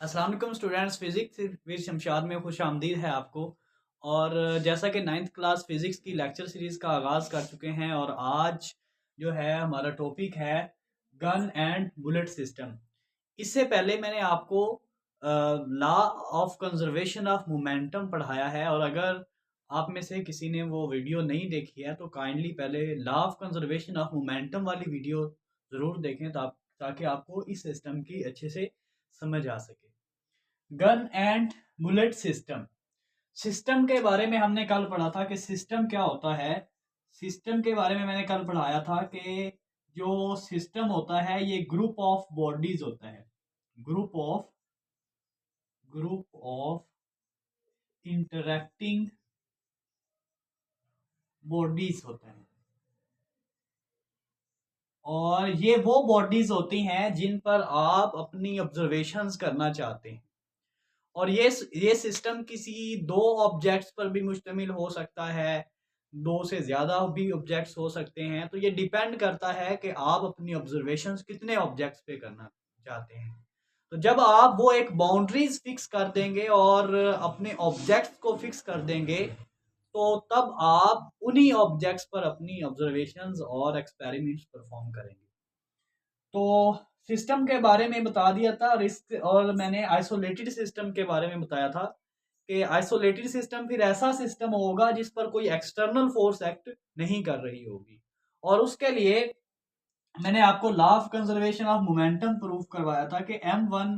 अस्सलाम वालेकुम students, physics with Shamshad में खुश आमदीद है आपको। और जैसा कि 9th क्लास फ़िज़िक्स की लेक्चर सीरीज़ का आगाज़ कर चुके हैं और आज जो है हमारा टॉपिक है गन एंड बुलेट सिस्टम। इससे पहले मैंने आपको law of conservation of momentum पढ़ाया है और अगर आप में से किसी ने वो वीडियो नहीं देखी है तो काइंडली पहले law of conservation of momentum वाली वीडियो ज़रूर देखें ताकि आपको इस सिस्टम की अच्छे से समझ आ सके। Gun and bullet system. System के बारे में हमने कल पढ़ा था कि सिस्टम क्या होता है। सिस्टम के बारे में मैंने कल पढ़ाया था कि जो सिस्टम होता है ये ग्रुप ऑफ बॉडीज होता है। ग्रुप ऑफ इंटरैक्टिंग बॉडीज होता है और ये वो बॉडीज होती हैं जिन पर आप अपनी ऑब्जर्वेशंस करना चाहते हैं। और ये सिस्टम किसी दो ऑब्जेक्ट्स पर भी मुश्तमिल हो सकता है, दो से ज़्यादा भी ऑब्जेक्ट्स हो सकते हैं। तो ये डिपेंड करता है कि आप अपनी ऑब्जर्वेशंस कितने ऑब्जेक्ट्स पे करना चाहते हैं। तो जब आप वो एक बाउंड्रीज फिक्स कर देंगे और अपने ऑब्जेक्ट्स को फिक्स कर देंगे तो तब आप उन्हीं ऑब्जेक्ट्स पर अपनी ऑब्जर्वेशंस और एक्सपेरिमेंट्स परफॉर्म करेंगे। तो सिस्टम के बारे में बता दिया था और मैंने आइसोलेटेड सिस्टम के बारे में बताया था कि आइसोलेटेड सिस्टम फिर ऐसा सिस्टम होगा जिस पर कोई एक्सटर्नल फोर्स एक्ट नहीं कर रही होगी। और उसके लिए मैंने आपको law of conservation of momentum proof करवाया था कि m1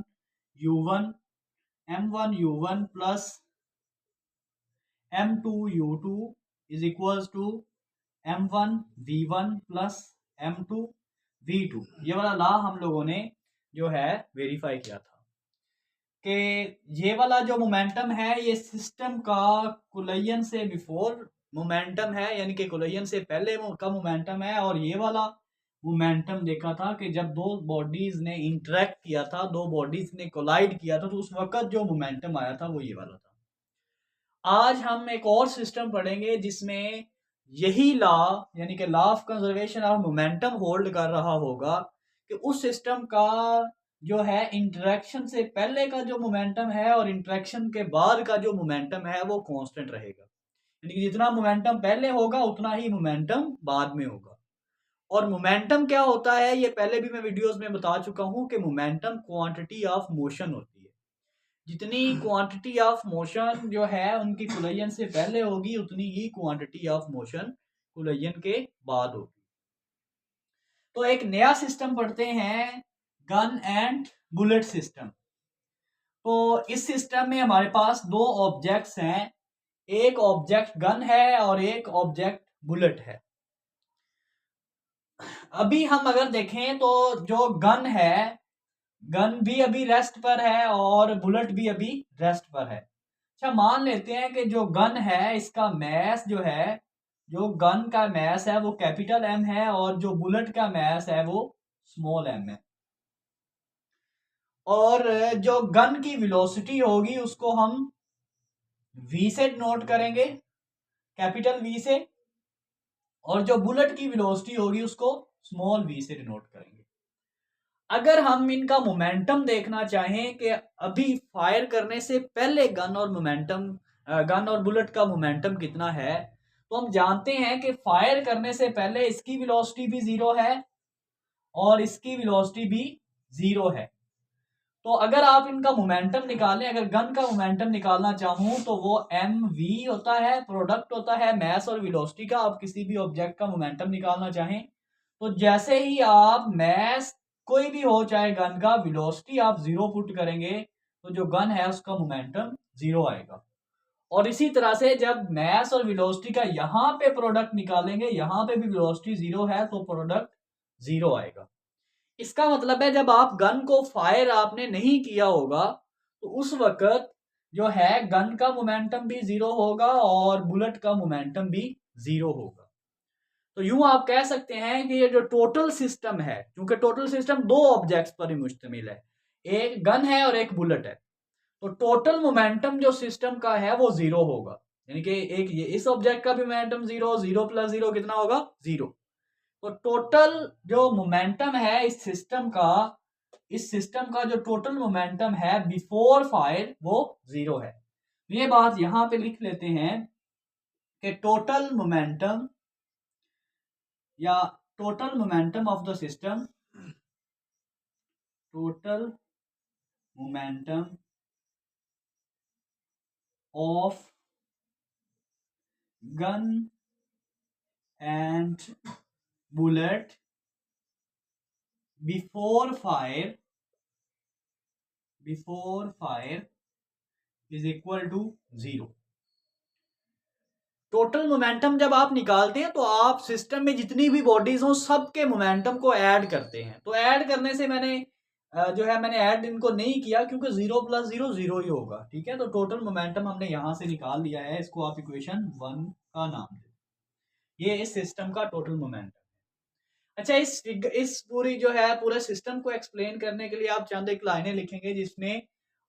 u1 plus m2u2 is equals to m1v1 plus m2v2। ये वाला लॉ हम लोगों ने जो है वेरीफाई किया था कि ये वाला जो मोमेंटम है ये सिस्टम का कोलिजन से बिफोर मोमेंटम है, यानी कि कोलिजन से पहले का मोमेंटम है। और ये वाला मोमेंटम देखा था कि जब दो बॉडीज ने इंटरेक्ट किया था, दो बॉडीज ने कोलाइड किया था, तो उस वक्त जो मोमेंटम आया था वो ये वाला था। आज हम एक और सिस्टम पढ़ेंगे जिसमें यही लॉ यानी कि law of conservation of momentum hold कर रहा होगा कि उस सिस्टम का जो है इंटरेक्शन से पहले का जो मोमेंटम है और इंटरेक्शन के बाद का जो मोमेंटम है वो कांस्टेंट रहेगा। यानी कि जितना मोमेंटम पहले होगा उतना ही मोमेंटम बाद में होगा। और मोमेंटम क्या होता है ये पहले भी मैं वीडियोस में बता चुका हूं कि मोमेंटम क्वांटिटी ऑफ मोशन होती है। जितनी क्वांटिटी ऑफ मोशन जो है उनकी कोलिजन से पहले होगी उतनी ही क्वांटिटी ऑफ मोशन कोलिजन के बाद होगी। तो एक नया सिस्टम पढ़ते हैं, गन एंड बुलेट सिस्टम। तो इस सिस्टम में हमारे पास दो ऑब्जेक्ट्स हैं, एक ऑब्जेक्ट गन है और एक ऑब्जेक्ट बुलेट है। अभी हम अगर देखें तो जो गन है, गन भी अभी रेस्ट पर है और बुलेट भी अभी रेस्ट पर है। अच्छा, मान लेते हैं कि जो गन है इसका मैस जो है, जो गन का मैस है वो कैपिटल एम है और जो बुलेट का मैस है वो स्मॉल एम है। और जो गन की वेलोसिटी होगी उसको हम v से नोट करेंगे, कैपिटल v से, और जो बुलेट की वेलोसिटी होगी उसको स्मॉल v से डिनोट करेंगे। अगर हम इनका मोमेंटम देखना चाहें कि अभी फायर करने से पहले गन और बुलेट का मोमेंटम कितना है, तो हम जानते हैं कि फायर करने से पहले इसकी वेलोसिटी भी जीरो है और इसकी वेलोसिटी भी जीरो है। तो अगर आप इनका मोमेंटम निकालें, अगर गन का मोमेंटम निकालना चाहूं तो वो एम वी होता है, प्रोडक्ट होता है मैस और वेलोसिटी का। आप किसी भी ऑब्जेक्ट का मोमेंटम निकालना चाहें तो जैसे ही आप मैस कोई भी हो चाहे गन का, वेलोसिटी आप जीरो पुट करेंगे तो जो गन है उसका मोमेंटम जीरो आएगा। और इसी तरह से जब मैस और वेलोसिटी का यहाँ पे प्रोडक्ट निकालेंगे, यहाँ पे भी वेलोसिटी जीरो है तो प्रोडक्ट जीरो आएगा। इसका मतलब है जब आप गन को फायर आपने नहीं किया होगा तो उस वक्त जो है गन का मोमेंटम भी जीरो होगा और बुलेट का मोमेंटम भी जीरो होगा। तो यूं आप कह सकते हैं कि ये जो टोटल सिस्टम है, क्योंकि टोटल सिस्टम दो ऑब्जेक्ट्स पर ही मुश्तमिल है, एक गन है और एक बुलेट है, तो टोटल मोमेंटम जो सिस्टम का है वो जीरो होगा। यानी कि एक ये इस ऑब्जेक्ट का भी momentum zero, zero plus zero कितना होगा, जीरो। तो टोटल जो मोमेंटम है इस सिस्टम का इस सिस्टम का जो टोटल मोमेंटम है बिफोर फायर वो 0 है। ये बात यहां पे लिख लेते हैं कि टोटल मोमेंटम या total momentum of the system, total momentum of gun and bullet before fire is equal to 0। Total momentum जब आप निकालते हैं तो आप सिस्टम में जितनी भी बॉडीज हों सबके मोमेंटम को ऐड करते हैं। तो ऐड करने से मैंने ऐड इनको नहीं किया क्योंकि 0 + 0 0 ही होगा। ठीक है, तो टोटल मोमेंटम हमने यहां से निकाल लिया है, इसको आप इक्वेशन 1 का नाम दें। ये इस सिस्टम का टोटल मोमेंटम। अच्छा, इस पूरी जो है पूरे सिस्टम को एक्सप्लेन करने के लिए आप चंद एक लाइनें लिखेंगे जिसमें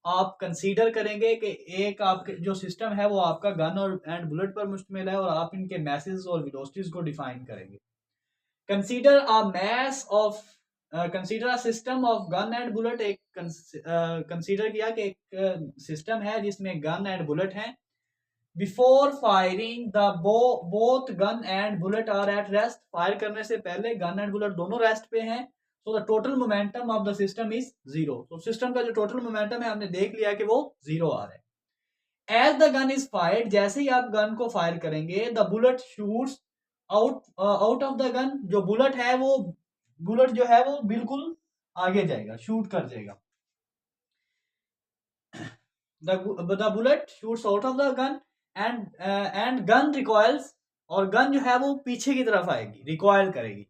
आप कंसीडर करेंगे कि एक आपके जो सिस्टम है वो आपका गन और एंड बुलेट पर मुश्तमिल है और आप इनके मैसेज और वेलोसिटीज को डिफाइन करेंगे। Consider a mass of consider a system of gun and bullet. एक कंसीडर किया कि एक सिस्टम है जिसमें गन एंड बुलेट हैं। Before firing the both gun and bullet are at rest. Fire करने से पहले गन एंड बुलेट दोनों रेस्ट पे हैं। So the total momentum of the system is 0। तो सिस्टम का जो टोटल मोमेंटम है हमने देख लिया कि वो 0 आ रहा है। As the gun is fired, जैसे ही आप गन को फायर करेंगे, the bullet shoots out of the gun. जो बुलेट है वो बिल्कुल आगे जाएगा, शूट कर जाएगा। the bullet shoots out of the gun and gun recoils। और गन जो है वो पीछे की तरफ आएगी, रिकॉयल करेगी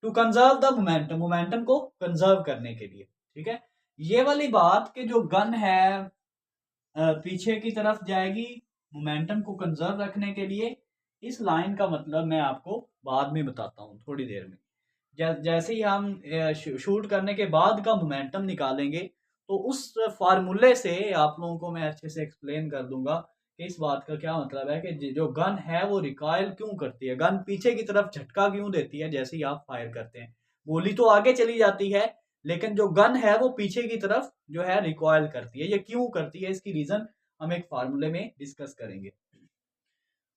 टू कंजर्व द मोमेंटम को कंजर्व करने के लिए। ठीक है, ये वाली बात कि जो गन है पीछे की तरफ जाएगी मोमेंटम को कंजर्व रखने के लिए, इस लाइन का मतलब मैं आपको बाद में बताता हूँ थोड़ी देर में। जैसे ही हम शूट करने के बाद का मोमेंटम निकालेंगे तो उस फार्मूले से आप लोगों को मैं अच्छे से एक्सप्लेन कर दूंगा कि इस बात का क्या मतलब है कि जो गन है वो रिकॉइल क्यों करती है, गन पीछे की तरफ झटका क्यों देती है जैसे ही आप फायर करते हैं। गोली तो आगे चली जाती है लेकिन जो गन है वो पीछे की तरफ जो है रिकॉइल करती है। ये क्यों करती है, इसकी रीजन हम एक फार्मूले में डिस्कस करेंगे।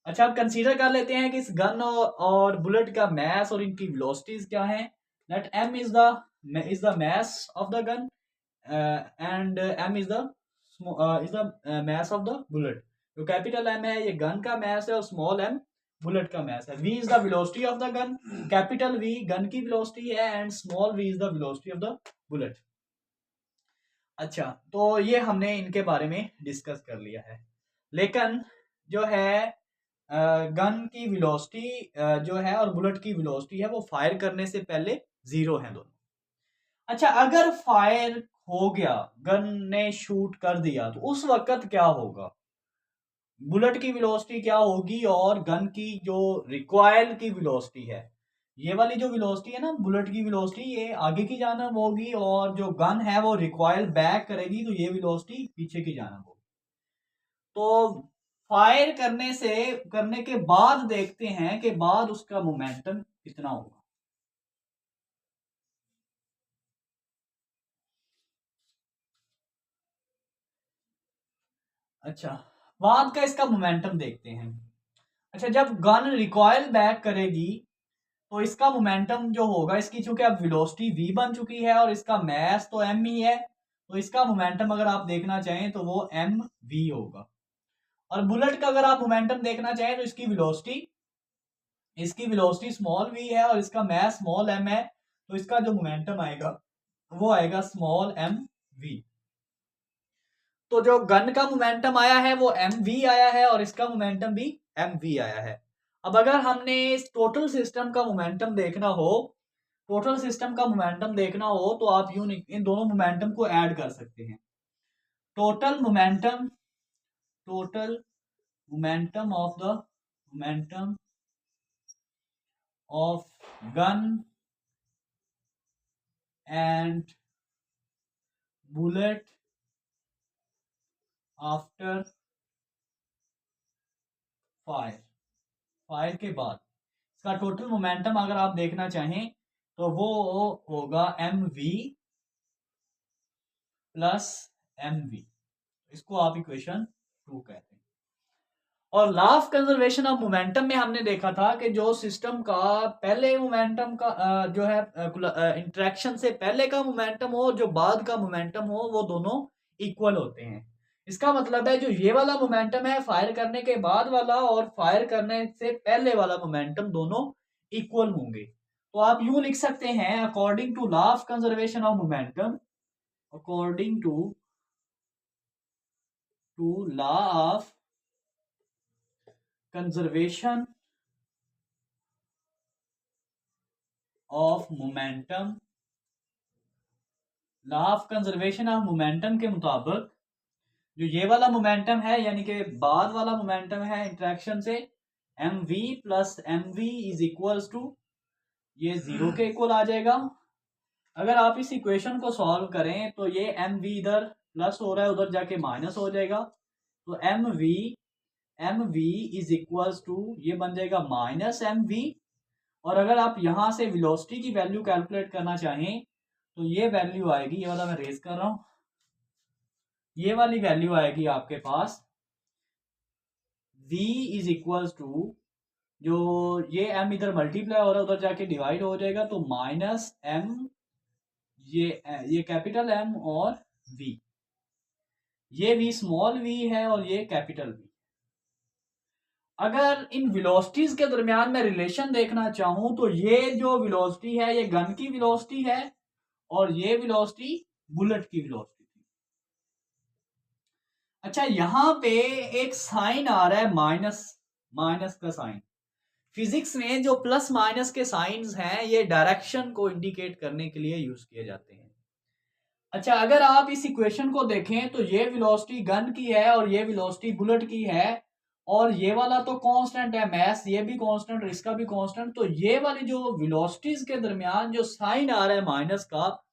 अच्छा, अब कंसीडर कर लेते हैं कि इस गन और बुलेट का मैस और इनकी वेलोसिटीज क्या है। Let m is the mass of the gun and m is the mass of the bullet. जो कैपिटल M है ये गन का मैस है और स्मॉल m बुलेट का मैस है। v is the velocity of the gun, capital V gun की velocity है and small v is the velocity of the bullet. अच्छा, तो ये हमने इनके बारे में डिस्कस कर लिया है। लेकिन जो है गन की वेलोसिटी जो है और बुलेट की वेलोसिटी है वो फायर करने से पहले 0 है दोनों। अच्छा, अगर फायर हो गया, गन ने शूट कर दिया, तो उस वक्त क्या होगा, बुलेट की वेलोसिटी क्या होगी और गन की जो रिकॉइल की वेलोसिटी है, ये वाली जो वेलोसिटी है ना बुलेट की वेलोसिटी, ये आगे की जानब होगी और जो गन है वो रिकॉइल बैक करेगी तो ये वेलोसिटी पीछे की जानब होगी। तो फायर करने के बाद देखते हैं कि बाद उसका मोमेंटम कितना होगा। अच्छा, बाद का इसका मोमेंटम देखते हैं। अच्छा, जब गन रिकॉइल बैक करेगी तो इसका मोमेंटम जो होगा, इसकी चूंकि अब वेलोसिटी v बन चुकी है और इसका मैस तो m ही है, तो इसका मोमेंटम अगर आप देखना चाहें तो वो mv होगा। और बुलेट का अगर आप मोमेंटम देखना चाहें तो इसकी वेलोसिटी स्मॉल v है और इसका मैस स्मॉल m है, तो इसका जो मोमेंटम आएगा वो आएगा स्मॉल mv। तो जो गन का मोमेंटम आया है वो mv आया है और इसका मोमेंटम भी mv आया है। अब अगर हमने इस टोटल सिस्टम का मोमेंटम देखना हो, तो आप यूं इन दोनों मोमेंटम को ऐड कर सकते हैं। Total momentum of gun and bullet after fire के बाद, इसका टोटल मोमेंटम अगर आप देखना चाहें तो वो होगा mv प्लस mv, इसको आप इक्वेशन 2 कहते हैं। और law of conservation of momentum में हमने देखा था कि जो सिस्टम का पहले मोमेंटम का जो है इंटरेक्शन से पहले का मोमेंटम हो, जो बाद का मोमेंटम हो, वो दोनों इक्वल होते हैं। इसका मतलब है जो ये वाला मोमेंटम है फायर करने के बाद वाला और फायर करने से पहले वाला मोमेंटम दोनों इक्वल होंगे। तो आप यूं लिख सकते हैं, according to law of conservation of momentum, according to law of conservation of momentum, law of conservation of momentum के मुताबिक जो ये वाला मोमेंटम है यानी कि बाद वाला मोमेंटम है इंटरेक्शन से, mv plus mv is equals to, ये 0 के इक्वल आ जाएगा। अगर आप इस इक्वेशन को सॉल्व करें तो ये mv इधर प्लस हो रहा है, उधर जाके माइनस हो जाएगा, तो mv इज इक्वल्स टू ये बन जाएगा माइनस mv। और अगर आप यहां से वेलोसिटी की वैल्यू कैलकुलेट करना चाहें तो ये वैल्यू आएगी, ये वाला मैं रेज कर रहा हूं, ये वाली वैल्यू आएगी आपके पास v इज इक्वल्स टू, जो ये m इधर मल्टीप्लाई हो रहा है उधर जाके डिवाइड हो जाएगा, तो माइनस m, ये कैपिटल M और v, ये v स्मॉल v है और ये कैपिटल V। अगर इन वेलोसिटीज के दरमियान मैं रिलेशन देखना चाहूं तो ये जो वेलोसिटी है ये गन की वेलोसिटी है और ये वेलोसिटी बुलेट की वेलोसिटी थी। अच्छा, यहां पे एक साइन आ रहा है माइनस का साइन। फिजिक्स में जो प्लस माइनस के साइंस हैं ये डायरेक्शन को इंडिकेट करने के लिए यूज किए जाते हैं। अच्छा, अगर आप इस इक्वेशन को देखें तो ये वेलोसिटी गन की है और ये वेलोसिटी बुलेट की है, और ये वाला तो कांस्टेंट है मैस, ये भी कांस्टेंट और इसका भी कांस्टेंट, तो ये वाली जो वेलोसिटीज के दरमियान जो साइन आ रहा है माइनस का,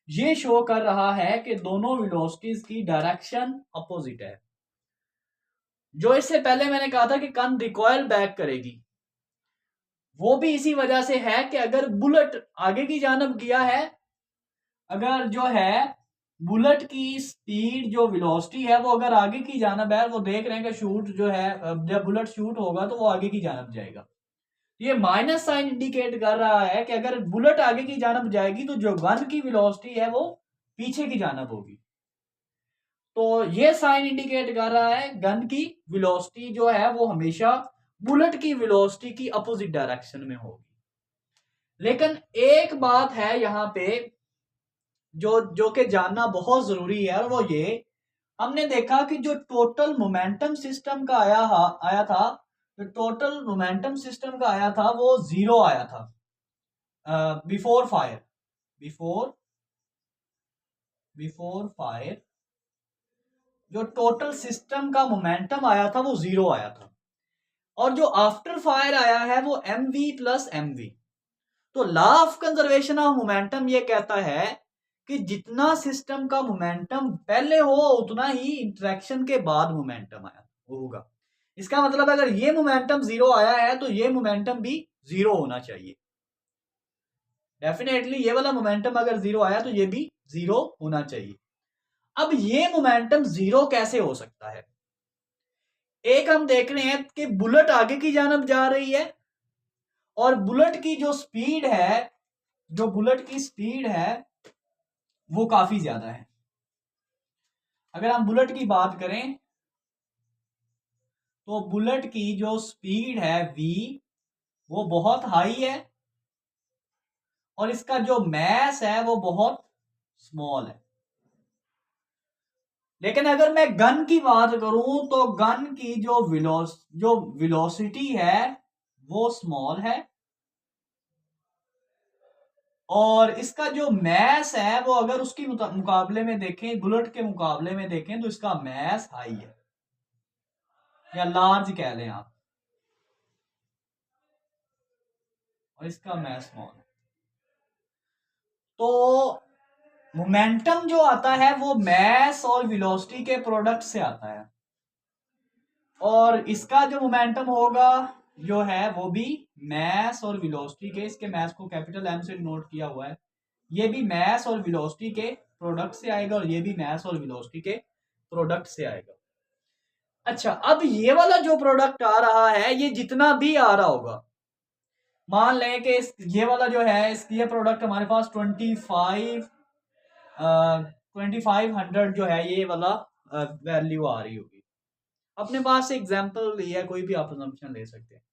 ये शो कर रहा है कि दोनों वेलोसिटीज की डायरेक्शन अपोजिट है। जो इससे पहले मैंने कहा था कि गन रिकॉइल बैक करेगी, वो भी इसी वजह से है कि अगर बुलेट आगे की जानब गया है, अगर जो है बुलेट की स्पीड जो वेलोसिटी है वो अगर आगे की जानब है, वो देख रहे हैं कि शूट जो है जब बुलेट शूट होगा तो वो आगे की जानब जाएगा, ये माइनस साइन इंडिकेट कर रहा है कि अगर बुलेट आगे की जानब जाएगी तो जो गन की वेलोसिटी है वो पीछे की जानब होगी। तो ये साइन इंडिकेट कर रहा है गन की वेलोसिटी जो है वो हमेशा बुलेट की वेलोसिटी की अपोजिट डायरेक्शन में होगी। लेकिन एक बात है यहाँ पे जो कि जानना बहुत जरूरी है, और वो ये, हमने देखा कि जो टोटल मोमेंटम सिस्टम का आया था, जो टोटल मोमेंटम सिस्टम का आया था वो 0 आया था बिफोर फायर, जो टोटल सिस्टम का मोमेंटम आया था वो 0 आया था, और जो आफ्टर फायर आया है वो mv प्लस mv। तो law of conservation of momentum ये कहता है कि जितना सिस्टम का मोमेंटम पहले हो उतना ही इंटरेक्शन के बाद मोमेंटम आया होगा। इसका मतलब अगर ये मोमेंटम 0 आया है तो ये मोमेंटम भी 0 होना चाहिए। डेफिनेटली ये वाला मोमेंटम अगर 0 आया तो ये भी 0 होना चाहिए। अब ये मोमेंटम 0 कैसे हो सकता है? एक हम देख रहे हैं कि बुलेट आगे की जानब जा रही है और बुलेट की जो स्पीड है वो काफी ज्यादा है। अगर हम बुलेट की बात करें तो बुलेट की जो स्पीड है v वो बहुत हाई है और इसका जो मैस है वो बहुत स्मॉल है। लेकिन अगर मैं गन की बात करूं तो गन की जो वेलोसिटी है वो स्मॉल है और इसका जो मैस है वो अगर उसकी मुकाबले में देखें, बुलेट के मुकाबले में देखें तो इसका मैस हाई है या लार्ज कह लें आप, और इसका मैस स्मॉल है। तो मोमेंटम जो आता है वो मैस और वेलोसिटी के प्रोडक्ट से आता है, और इसका जो मोमेंटम होगा जो है वो भी मैस और वेलोसिटी के, इसके मैस को कैपिटल M से डिनोट किया हुआ है, ये भी मैस और वेलोसिटी के प्रोडक्ट से आएगा और ये भी मास और वेलोसिटी के प्रोडक्ट से आएगा। अच्छा, अब ये वाला जो प्रोडक्ट आ रहा है, ये जितना भी आ रहा होगा, मान लें कि ये वाला जो है ये प्रोडक्ट हमारे पास 2500 जो है ये वाला वैल्यू आ रही होगी। अपने पास से एग्जांपल लिया, कोई भी आप असम्पशन ले सकते हैं।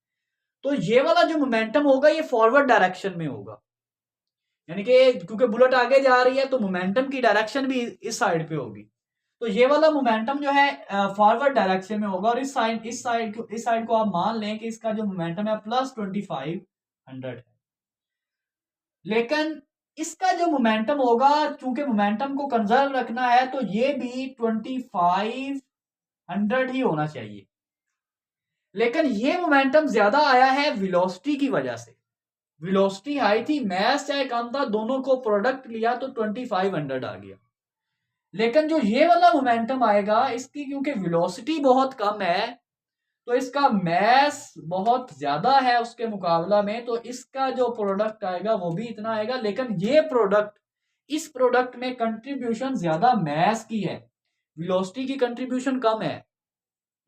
तो ये वाला जो मोमेंटम होगा ये फॉरवर्ड डायरेक्शन में होगा, यानी कि क्योंकि बुलेट आगे जा रही है तो मोमेंटम की डायरेक्शन भी इस साइड पे होगी। तो ये वाला मोमेंटम जो है फॉरवर्ड डायरेक्शन में होगा, और इस साइड को आप मान लें कि इसका जो मोमेंटम है +2500 है। लेकिन इसका जो मोमेंटम होगा, चूंकि मोमेंटम को कंजर्व रखना है, तो ये भी 2500 ही होना चाहिए। लेकिन ये मोमेंटम ज्यादा आया है वेलोसिटी की वजह से। वेलोसिटी हाई थी, मास चाहे कम था, दोनों को प्रोडक्ट लिया तो 2500 आ गया। लेकिन जो ये वाला मोमेंटम आएगा, इसकी क्योंकि वेलोसिटी बहुत कम है, तो इसका मास बहुत ज्यादा है उसके मुकाबला में, तो इसका जो प्रोडक्ट आएगा वो भी इतना आएगा। लेकिन ये प्रोडक्ट, इस प्रोडक्ट में कंट्रीब्यूशन ज्यादा मास की है, वेलोसिटी की कंट्रीब्यूशन कम है।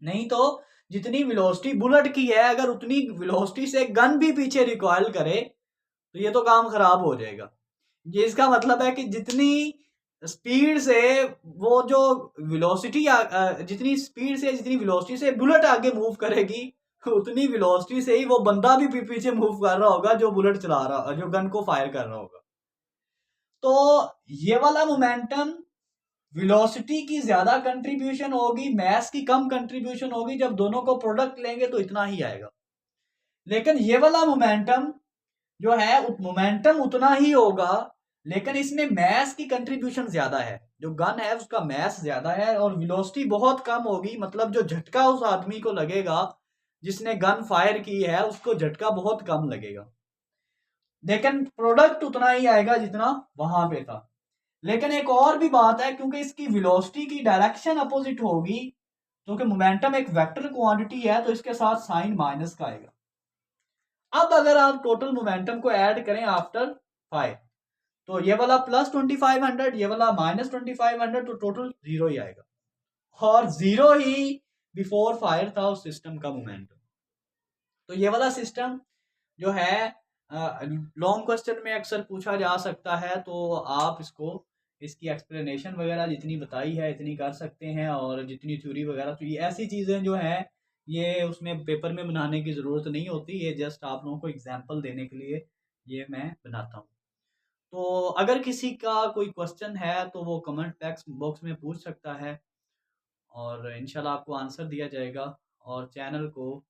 नहीं तो जितनी वेलोसिटी बुलेट की है, अगर उतनी वेलोसिटी से गन भी पीछे रिकॉइल करे तो ये तो काम खराब हो जाएगा। ये इसका मतलब है कि जितनी स्पीड से वो जो वेलोसिटी जितनी स्पीड से जितनी वेलोसिटी से बुलेट आगे मूव करेगी, उतनी वेलोसिटी से ही वो बंदा भी पीछे मूव कर रहा होगा जो बुलेट चला रहा, जो गन को फायर कर रहा होगा। तो ये वाला मोमेंटम वेलोसिटी की ज्यादा कंट्रीब्यूशन होगी, मास की कम कंट्रीब्यूशन होगी। जब दोनों को प्रोडक्ट लेंगे तो इतना ही आएगा। लेकिन ये वाला मोमेंटम जो है, मोमेंटम उतना ही होगा, लेकिन इसमें मास की कंट्रीब्यूशन ज्यादा है। जो गन है उसका मास ज्यादा है और वेलोसिटी बहुत कम होगी, मतलब जो झटका उस आदमी को लगेगा जिसने गन फायर की है, उसको झटका बहुत कम लगेगा। लेकिन प्रोडक्ट उतना ही आएगा जितना वहां पे था। लेकिन एक और भी बात है, क्योंकि इसकी वेलोसिटी की डायरेक्शन अपोजिट होगी, क्योंकि मोमेंटम एक वेक्टर क्वांटिटी है, तो इसके साथ साइन माइनस का आएगा। अब अगर आप टोटल मोमेंटम को ऐड करें आफ्टर फायर, तो ये वाला +2500, ये वाला -2500, तो टोटल 0 ही आएगा। और 0 ही बिफोर फायर था उस सिस्टम का मोमेंटम। तो ये वाला सिस्टम जो है लॉन्ग क्वेश्चन में अक्सर पूछा जा सकता है, तो आप इसकी एक्सप्लेनेशन वगैरह जितनी बताई है इतनी कर सकते हैं, और जितनी थ्योरी वगैरह, तो ये ऐसी चीज़ें जो हैं ये उसमें पेपर में बनाने की ज़रूरत नहीं होती, ये जस्ट आप लोगों को एग्जांपल देने के लिए ये मैं बनाता हूँ। तो अगर किसी का कोई क्वेश्चन है तो वो कमेंट बॉक्स में पूछ सकता है, और इंशाल्लाह आपको आंसर दिया जाएगा। और चैनल को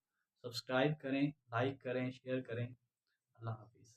सब्सक्राइब करें, लाइक करें, शेयर करें। अल्लाह हाफिज़।